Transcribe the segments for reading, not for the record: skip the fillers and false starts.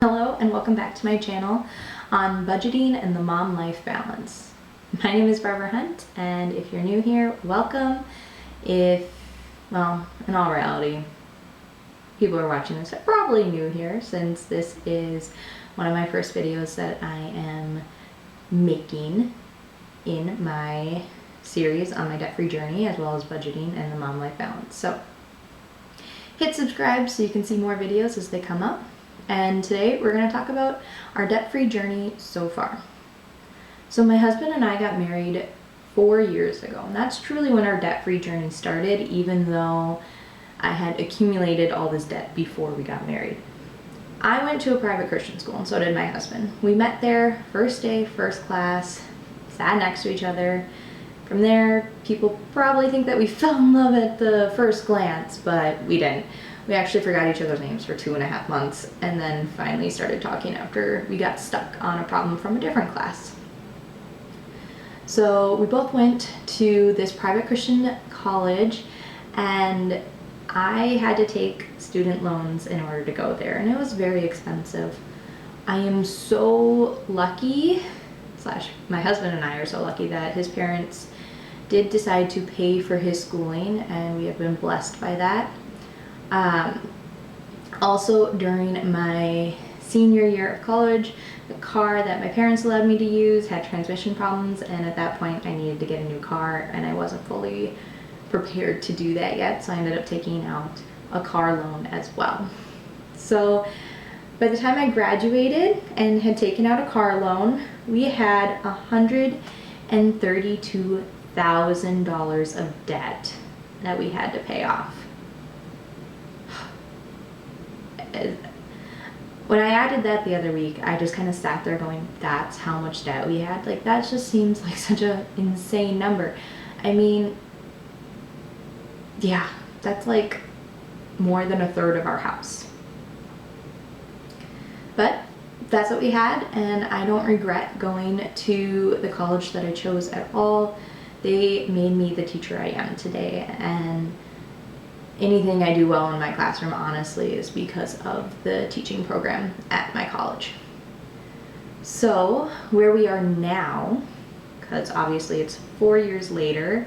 Hello and welcome back to my channel on budgeting and the mom life balance. My name is Barbara Hunt, and if you're new here, welcome. In all reality, people are watching this are probably new here since this is one of my first videos that I am making in my series on my debt-free journey as well as budgeting and the mom life balance. So hit subscribe so you can see more videos as they come up. And today we're going to talk about our debt-free journey so far. So my husband and I got married 4 years ago, and that's truly when our debt-free journey started, even though I had accumulated all this debt before we got married. I went to a private Christian school, and so did my husband. We met there, first day, first class, sat next to each other. From there, people probably think that we fell in love at the first glance, but we didn't. We actually forgot each other's names for 2.5 months and then finally started talking after we got stuck on a problem from a different class. So we both went to this private Christian college, and I had to take student loans in order to go there, and it was very expensive. I am so lucky, my husband and I are so lucky that his parents did decide to pay for his schooling, and we have been blessed by that. Also, during my senior year of college, the car that my parents allowed me to use had transmission problems, and at that point I needed to get a new car, and I wasn't fully prepared to do that yet, so I ended up taking out a car loan as well. So by the time I graduated and had taken out a car loan, we had $132,000 of debt that we had to pay off. When I added that the other week, I just kind of sat there going, that's how much debt we had? Like, that just seems like such an insane number. I mean, yeah, that's like more than 1/3 of our house. But that's what we had, and I don't regret going to the college that I chose at all. They made me the teacher I am today, and anything I do well in my classroom, honestly, is because of the teaching program at my college. So where we are now, because obviously it's 4 years later,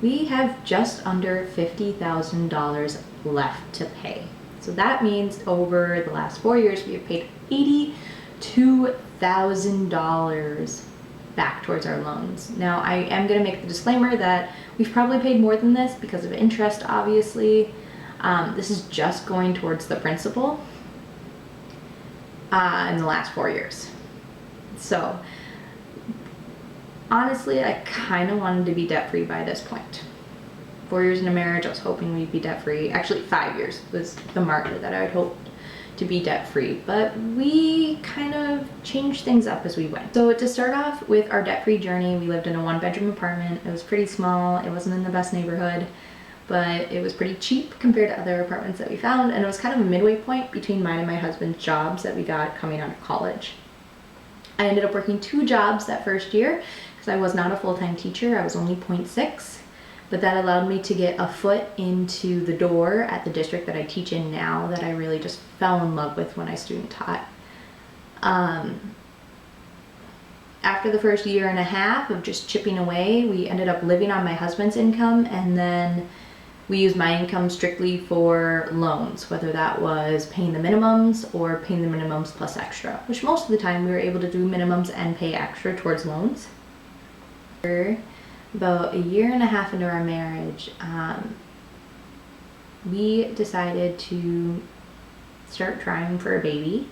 we have just under $50,000 left to pay. So that means over the last 4 years, we have paid $82,000 back towards our loans. Now, I am going to make the disclaimer that we've probably paid more than this because of interest, obviously. This is just going towards the principal in the last 4 years. So, honestly, I kind of wanted to be debt-free by this point. 4 years into marriage, I was hoping we'd be debt-free. Actually, 5 years was the marker that I had hoped to be debt-free, but we kind of changed things up as we went. So to start off with our debt-free journey, we lived in a 1-bedroom apartment. It was pretty small. It wasn't in the best neighborhood, but it was pretty cheap compared to other apartments that we found, and it was kind of a midway point between mine and my husband's jobs that we got coming out of college. I ended up working 2 jobs that first year because I was not a full-time teacher. I was only 0.6. But that allowed me to get a foot into the door at the district that I teach in now, that I really just fell in love with when I student taught. After the first 1.5 years of just chipping away, we ended up living on my husband's income, and then we used my income strictly for loans, whether that was paying the minimums or paying the minimums plus extra, which most of the time we were able to do minimums and pay extra towards loans. About 1.5 years into our marriage, we decided to start trying for a baby.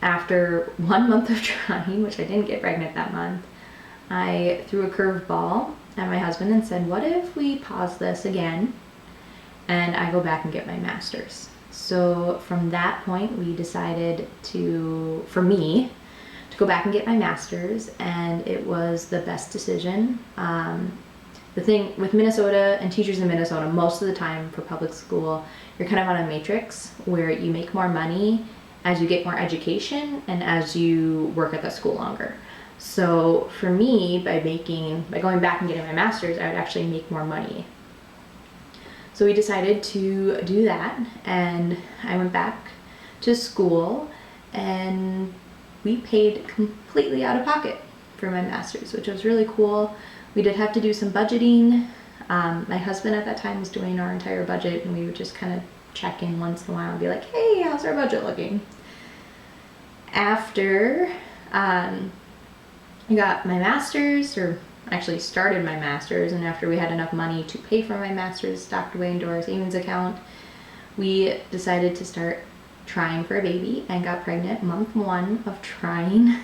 After 1 month of trying, which I didn't get pregnant that month, I threw a curveball at my husband and said, what if we pause this again and I go back and get my master's? So from that point, we decided for me, to go back and get my master's, and it was the best decision. The thing with Minnesota and teachers in Minnesota, most of the time for public school, you're kind of on a matrix where you make more money as you get more education and as you work at the school longer. So for me, by going back and getting my master's, I would actually make more money. So we decided to do that, and I went back to school and we paid completely out of pocket for my master's, which was really cool. We did have to do some budgeting. My husband at that time was doing our entire budget, and we would just kind of check in once in a while and be like, hey, how's our budget looking? After I got my master's, or actually started my master's, and after we had enough money to pay for my master's stocked away into our savings account, we decided to start trying for a baby and got pregnant month 1 of trying.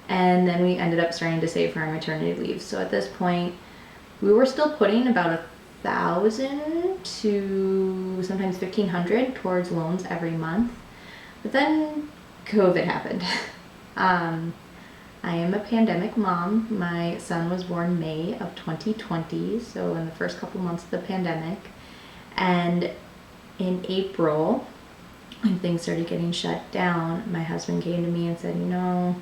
And then we ended up starting to save for our maternity leave. So at this point, we were still putting about $1,000 to sometimes $1,500 towards loans every month. But then COVID happened. I am a pandemic mom. My son was born May of 2020, so in the first couple months of the pandemic. And in April, when things started getting shut down, my husband came to me and said, you know,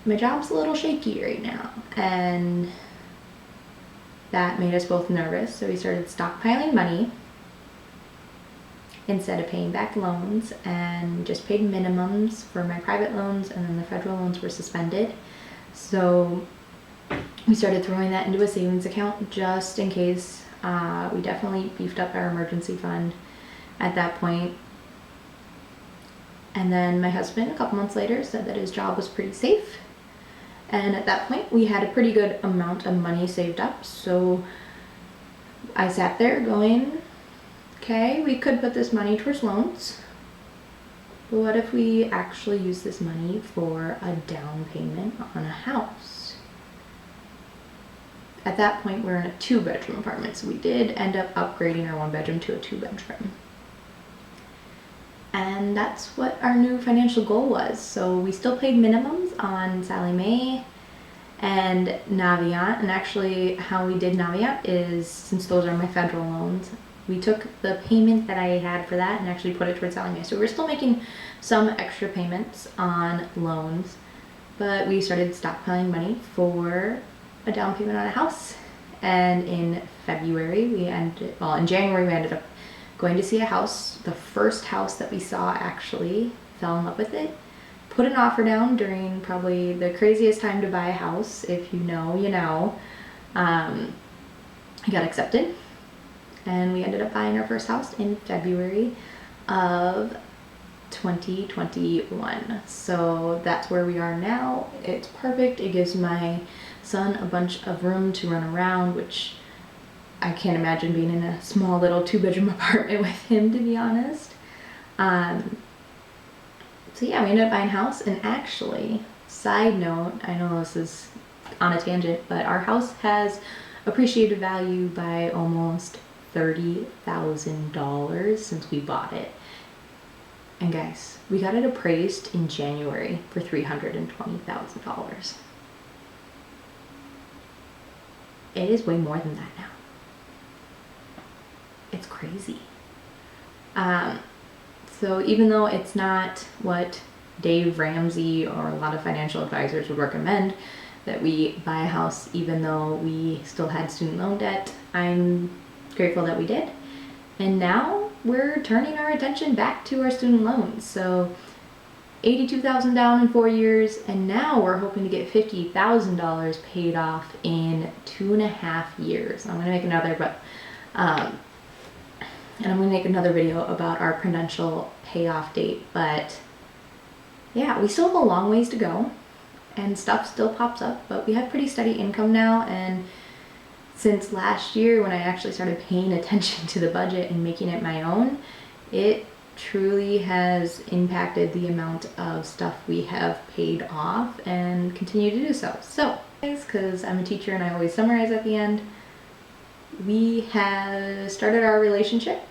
my job's a little shaky right now. And that made us both nervous, so we started stockpiling money instead of paying back loans, and just paid minimums for my private loans, and then the federal loans were suspended. So we started throwing that into a savings account just in case. We definitely beefed up our emergency fund at that point. And then my husband, a couple months later, said that his job was pretty safe. And at that point, we had a pretty good amount of money saved up. So I sat there going, okay, we could put this money towards loans, but what if we actually use this money for a down payment on a house? At that point, we're in a 2-bedroom apartment, so we did end up upgrading our 1-bedroom to a 2-bedroom. And that's what our new financial goal was. So we still paid minimums on Sallie Mae and Navient. And actually how we did Navient is, since those are my federal loans, we took the payment that I had for that and actually put it towards Sallie Mae. So we're still making some extra payments on loans, but we started stockpiling money for a down payment on a house. And in January we ended up going to see a house. The first house that we saw, actually fell in love with it, put an offer down during probably the craziest time to buy a house. If you know, you know. I got accepted, and we ended up buying our first house in February of 2021. So that's where we are now. It's perfect. It gives my son a bunch of room to run around, which I can't imagine being in a small little 2-bedroom apartment with him, to be honest. So yeah, we ended up buying a house. And actually, side note, I know this is on a tangent, but our house has appreciated value by almost $30,000 since we bought it. And guys, we got it appraised in January for $320,000. It is way more than that now. It's crazy. So even though it's not what Dave Ramsey or a lot of financial advisors would recommend, that we buy a house even though we still had student loan debt, I'm grateful that we did. And now we're turning our attention back to our student loans. So $82,000 down in 4 years, and now we're hoping to get $50,000 paid off in 2.5 years. I'm gonna make another, and I'm gonna make another video about our potential payoff date. But yeah, we still have a long ways to go, and stuff still pops up, but we have pretty steady income now. And since last year, when I actually started paying attention to the budget and making it my own, it truly has impacted the amount of stuff we have paid off and continue to do so. So, guys, because I'm a teacher and I always summarize at the end, we have started our relationship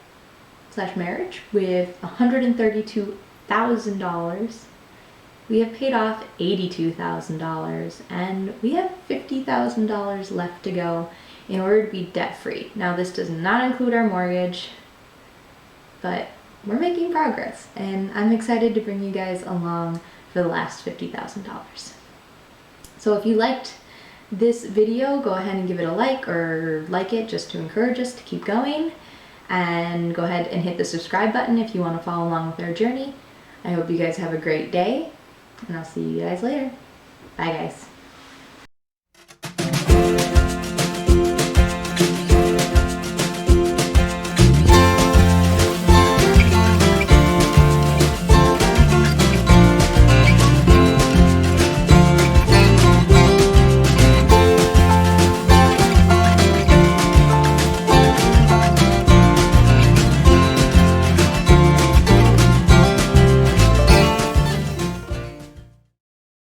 / marriage with $132,000. We have paid off $82,000, and we have $50,000 left to go in order to be debt free. Now, this does not include our mortgage, but we're making progress, and I'm excited to bring you guys along for the last $50,000. So if you liked this video, go ahead and give it a like, or like it just to encourage us to keep going, and go ahead and hit the subscribe button if you want to follow along with our journey. I hope you guys have a great day, and I'll see you guys later. Bye, guys.